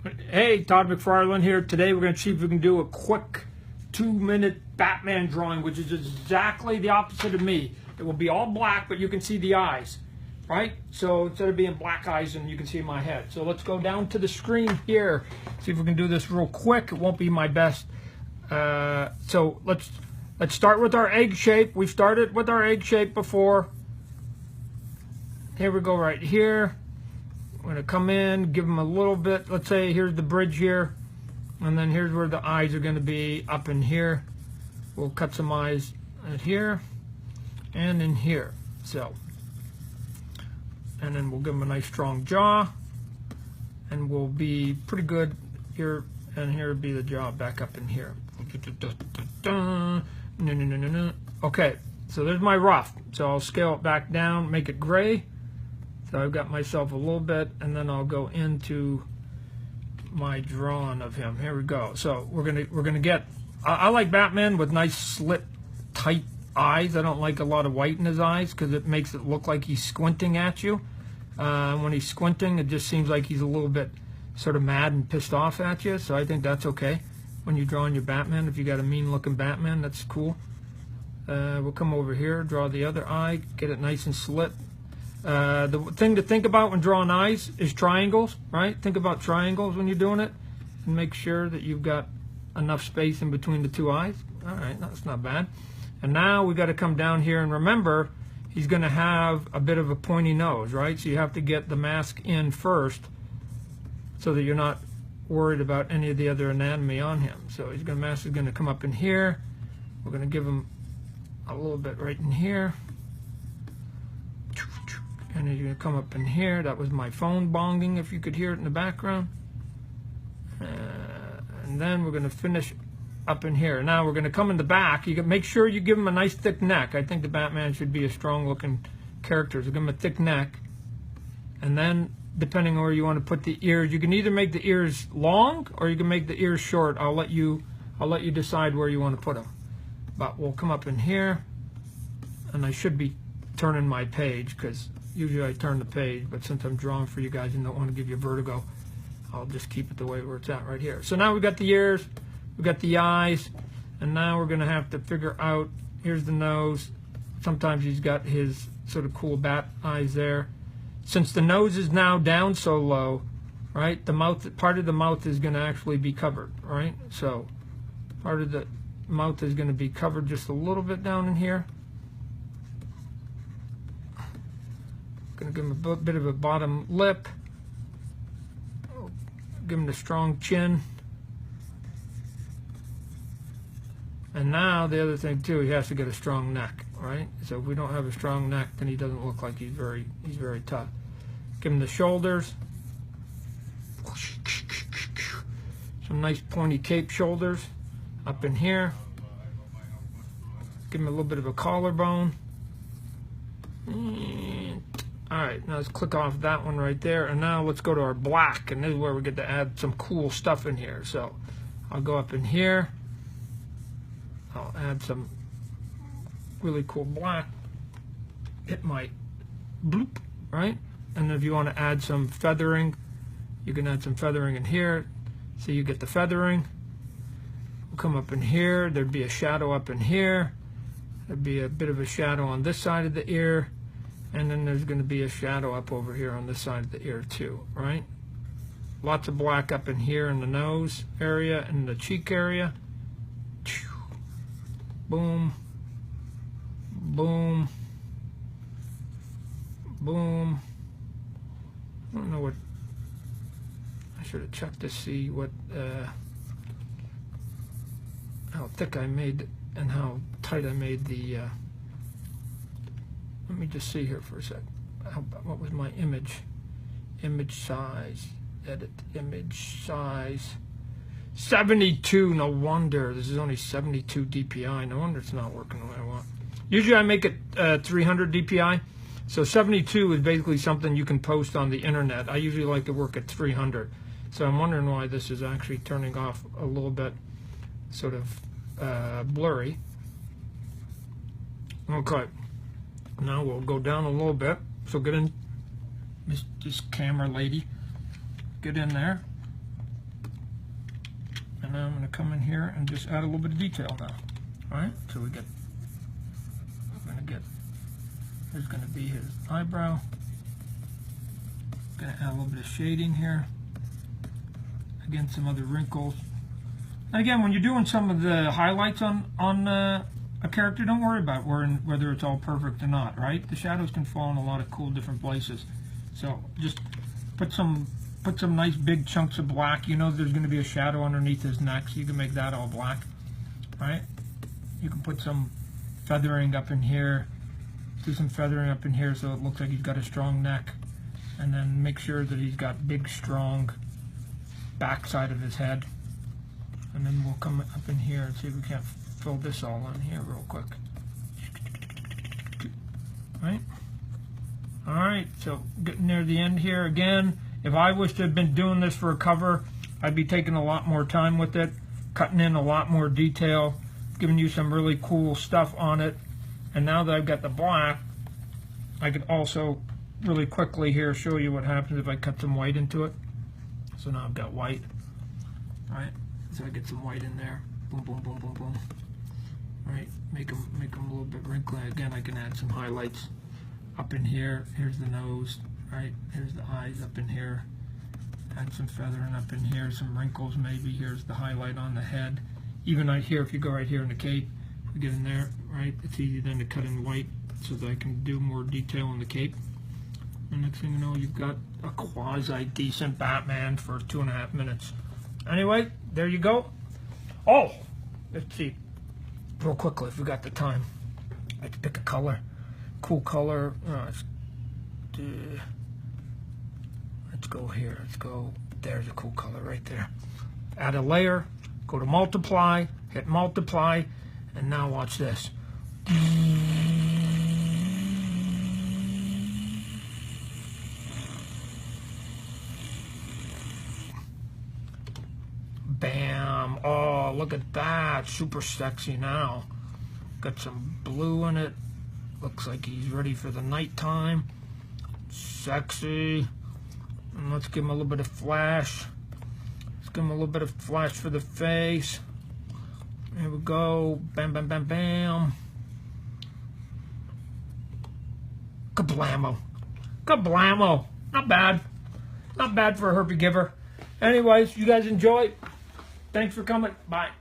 Hey, Todd McFarlane here. Today we're going to see if we can do a quick 2-minute Batman drawing, which is exactly the opposite of me. It will be all black, but you can see the eyes, right? So instead of being black eyes, and you can see my head. So let's go down to the screen here. See if we can do this real quick. It won't be my best. So let's start with our egg shape. We've started with our egg shape before. Here we go right here. I'm going to come in, give them a little bit. Let's say here's the bridge here, and then here's where the eyes are going to be up in here. We'll cut some eyes in here and in here. So, and then we'll give them a nice strong jaw, and we'll be pretty good here. And here would be the jaw back up in here. Okay, so there's my rough. So I'll scale it back down, make it gray. So I've got myself a little bit, and then I'll go into my drawing of him. Here we go. So we're gonna get. I like Batman with nice slit, tight eyes. I don't like a lot of white in his eyes because it makes it look like he's squinting at you. When he's squinting, it just seems like he's a little bit sort of mad and pissed off at you. So I think that's okay when you're drawing your Batman. If you got a mean-looking Batman, that's cool. We'll come over here, draw the other eye, get it nice and slit. The thing to think about when drawing eyes is triangles, right? Think about triangles when you're doing it, and make sure that you've got enough space in between the two eyes. All right, that's not bad. And now we got to come down here, and remember, he's going to have a bit of a pointy nose, right? So you have to get the mask in first so that you're not worried about any of the other anatomy on him. So mask is going to come up in here. We're going to give him a little bit right in here. And he's going to come up in here. That was my phone bonging, if you could hear it in the background. And then we're going to finish up in here. Now we're going to come in the back. You can make sure you give him a nice thick neck. I think the Batman should be a strong-looking character. So give him a thick neck. And then, depending on where you want to put the ears, you can either make the ears long or you can make the ears short. I'll let you decide where you want to put them. But we'll come up in here, and I should be turning my page because usually I turn the page, but since I'm drawing for you guys and don't want to give you vertigo, I'll just keep it the way where it's at right here. So now we've got the ears, we've got the eyes, and now we're going to have to figure out, here's the nose. Sometimes he's got his sort of cool bat eyes there. Since the nose is now down so low, right, the mouth, part of the mouth is going to actually be covered, right? So part of the mouth is going to be covered just a little bit down in here. Going to give him a bit of a bottom lip. Give him the strong chin. And now the other thing too, he has to get a strong neck, right? So if we don't have a strong neck, then he doesn't look like he's very tough. Give him the shoulders. Some nice pointy cape shoulders up in here. Give him a little bit of a collarbone. Alright, now let's click off that one right there, and now let's go to our black, and this is where we get to add some cool stuff in here. So I'll go up in here, I'll add some really cool black, hit my bloop, right? And if you want to add some feathering, you can add some feathering in here, so you get the feathering. We'll come up in here, there'd be a shadow up in here, there'd be a bit of a shadow on this side of the ear, and then there's going to be a shadow up over here on this side of the ear too, right? Lots of black up in here in the nose area and the cheek area. Boom, boom, boom. I don't know what, I should have checked to see what, how thick I made and how tight I made the, let me just see here for a sec. What was my image? Image size. Edit image size. 72. No wonder. This is only 72 DPI. No wonder it's not working the way I want. Usually I make it 300 DPI. So 72 is basically something you can post on the internet. I usually like to work at 300. So I'm wondering why this is actually turning off a little bit sort of blurry. Okay. Now we'll go down a little bit. So get in, this camera lady, get in there. And now I'm going to come in here and just add a little bit of detail now. All right, so we're going to get, here's going to be his eyebrow. Going to add a little bit of shading here. Again, some other wrinkles. And again, when you're doing some of the highlights on a character, don't worry about whether it's all perfect or not, right? The shadows can fall in a lot of cool different places. So just put some nice big chunks of black. You know there's going to be a shadow underneath his neck, so you can make that all black, right? You can put some feathering up in here. Do some feathering up in here so it looks like he's got a strong neck. And then make sure that he's got big, strong backside of his head. And then we'll come up in here and see if we can't fill this all in here real quick. Right? Alright, so getting near the end here again. If I was to have been doing this for a cover, I'd be taking a lot more time with it, cutting in a lot more detail, giving you some really cool stuff on it. And now that I've got the black, I could also really quickly here show you what happens if I cut some white into it. So now I've got white. Alright, so I get some white in there. Boom, boom, boom, boom, boom. Alright, make them a little bit wrinkly. Again, I can add some highlights up in here. Here's the nose. Right, here's the eyes up in here. Add some feathering up in here, some wrinkles maybe. Here's the highlight on the head. Even right here, if you go right here in the cape, we get in there, right? It's easy then to cut in white so that I can do more detail in the cape. And next thing you know, you've got a quasi-decent Batman for 2.5 minutes. Anyway, there you go. Oh, let's see, real quickly if we got the time. Let's pick a color, cool color. Let's go here. Let's go. There's a cool color right there. Add a layer. Go to multiply. Hit multiply. And now watch this. Bam. Oh, look at that. Super sexy now. Got some blue in it. Looks like he's ready for the nighttime. Sexy. And let's give him a little bit of flash. Let's give him a little bit of flash for the face. Here we go. Bam, bam, bam, bam. Kablamo. Kablamo. Not bad. Not bad for a herpy giver. Anyways, you guys enjoy. Thanks for coming. Bye.